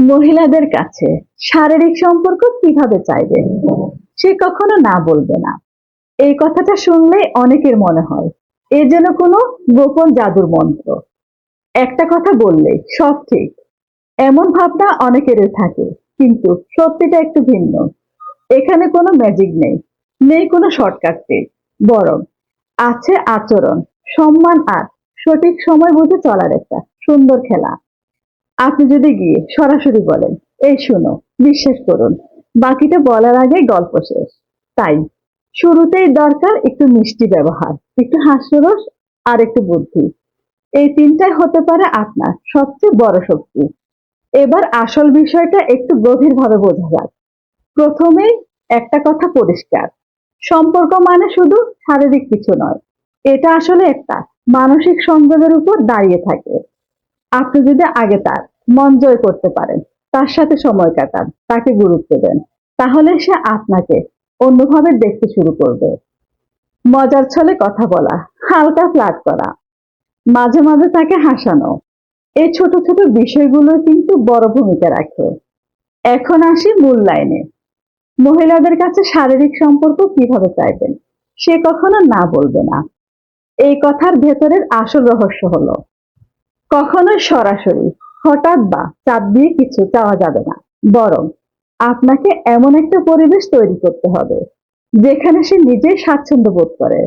মহিলাদের কাছে শারীরিক সম্পর্ক কিভাবে চাইবেন সে কখনো না বলবে না। এই কথাটা শুনলেই অনেকের মনে হয় এ যেন কোনো গোপন জাদুর মন্ত্র। একটা কথা বললেই সব ঠিক, এমন ভাবনা অনেকেরই থাকে। কিন্তু সত্যিটা একটু ভিন্ন। এখানে কোনো ম্যাজিক নেই, নেই কোনো শর্টকাট টিপ। বরং আছে আচরণ, সম্মান আর সঠিক সময় বুঝে চলার একটা সুন্দর খেলা। আপনি যদি গিয়ে সরাসরি বলেন, এই শুনো, বিশ্বাস করুন, বাকিটা বলার আগে গল্প শেষ। তাই শুরুতেই দরকার একটু মিষ্টি ব্যবহার, একটু হাস্যরস আর একটু বুদ্ধি। এই তিনটাই হতে পারে আপনার সবচেয়ে বড় শক্তি। এবার আসল বিষয়টা একটু গভীরভাবে বোঝা যাক। প্রথমেই একটা কথা পরিষ্কার, সম্পর্ক মানে শুধু শারীরিক কিছু নয়। এটা আসলে একটা মানসিক সংযোগের উপর দাঁড়িয়ে থাকে। আপনি যদি আগে তার মন জয় করতে পারেন, তার সাথে সময় কাটান, তাকে গুরুত্ব দেন, তাহলে সে আপনাকে অন্যভাবে দেখতে শুরু করবে। মজার ছলে কথা বলা, হালকা ফ্লার্ট করা, মাঝে মাঝে তাকে হাসানো, এই ছোট ছোট বিষয়গুলো কিন্তু বড় ভূমিকা রাখে। এখন আসি মূল লাইনে। মহিলাদের কাছে শারীরিক সম্পর্ক কিভাবে চাইবেন সে কখনো না বলবে না। এই কথার ভেতরের আসল রহস্য হলো, কখনোই সরাসরি হঠাৎ বা চাপ দিয়ে কিছু চাওয়া যাবে না। বরং আপনাকে এমন একটা পরিবেশ তৈরি করতে হবে যেখানে সে নিজেই স্বাচ্ছন্দ্য বোধ করে।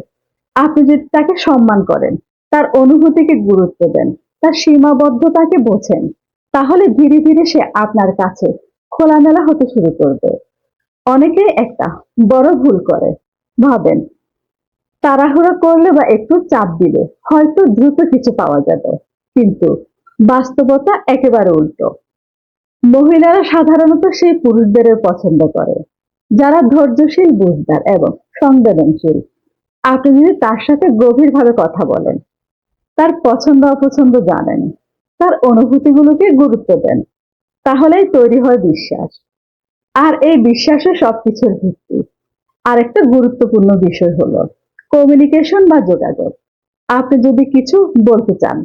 আপনি যদি তাকে সম্মান করেন, তার অনুভূতিকে গুরুত্ব দেন, তার সীমাবদ্ধতাকে বোঝেন, তাহলে ধীরে ধীরে সে আপনার কাছে খোলামেলা হতে শুরু করবে। অনেকেই একটা বড় ভুল করে, ভাবেন তাড়াহুড়ো করলে বা একটু চাপ দিলে হয়তো দ্রুত কিছু পাওয়া যাবে। কিন্তু বাস্তবতা একেবারে উল্টো। মহিলারা সাধারণত সেই পুরুষদের পছন্দ করে যারা ধৈর্যশীল, বুঝদার এবং সংবেদনশীল। আপনি যদি তার সাথে গভীরভাবে কথা বলেন, তার পছন্দ অপছন্দ জানেন, তার অনুভূতিগুলোকে গুরুত্ব দেন, তাহলেই তৈরি হয় বিশ্বাস। আর এই বিশ্বাসে সবকিছুর ভিত্তি। আর একটা গুরুত্বপূর্ণ বিষয় হলো কমিউনিকেশন বা যোগাযোগ। আপনি যদি কিছু বলতে চান,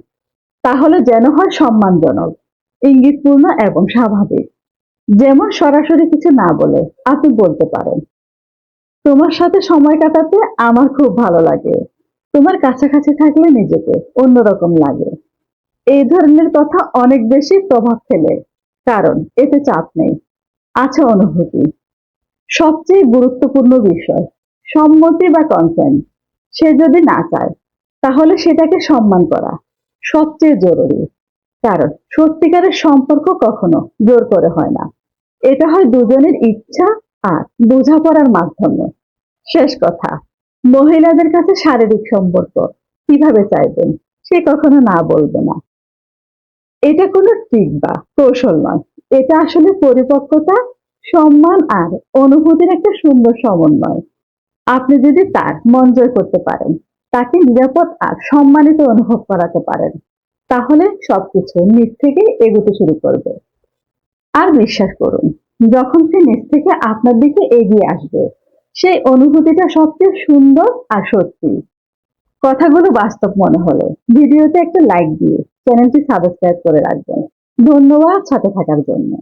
তাহলে যেন হয় সম্মানজনক, ইঙ্গিতপূর্ণ এবং স্বাভাবিক। যেমন সরাসরি কিছু না বলে আপনি বলতে পারেন, তোমার সাথে সময় কাটাতে আমার খুব ভালো লাগে, তোমার কাছাকাছি থাকলে নিজেকে অন্যরকম লাগে। এই ধরনের কথা অনেক বেশি প্রভাব ফেলে, কারণ এতে চাপ নেই, আছে অনুভূতি। সবচেয়ে গুরুত্বপূর্ণ বিষয়, সম্মতি বা কনসেন্ট। সে যদি না চায়, তাহলে সেটাকে সম্মান করা সবচেয়ে জরুরি। কারণ সত্যিকারের সম্পর্ক কখনো জোর করে হয় না, এটা হয় দুজনের ইচ্ছা আর বোঝাপড়ার মাধ্যমে। শেষ কথা, মহিলাদের কাছে শারীরিক সম্পর্ক কিভাবে চাইবেন সে কখনো না বলবে না। এটা কোনো ট্রিক বা কৌশল নয়, এটা আসলে পরিপক্কতা, সম্মান আর অনুভূতির একটা সুন্দর সমন্বয়। আপনি যদি তার মন জয় করতে পারেন, তাকে নিরাপদ আর সম্মানিত অনুভব করাতে পারেন, তাহলে সবকিছু নিজ থেকে এগোতে শুরু করবে। আর বিশ্বাস করুন, যখন সে নিজ থেকে আপনার দিকে এগিয়ে আসবে, সেই অনুভূতিটা সবচেয়ে সুন্দর আর সত্যি। কথাগুলো বাস্তব মনে হলে ভিডিওতে একটা লাইক দিয়ে চ্যানেলটি সাবস্ক্রাইব করে রাখবেন। ধন্যবাদ সাথে থাকার জন্য।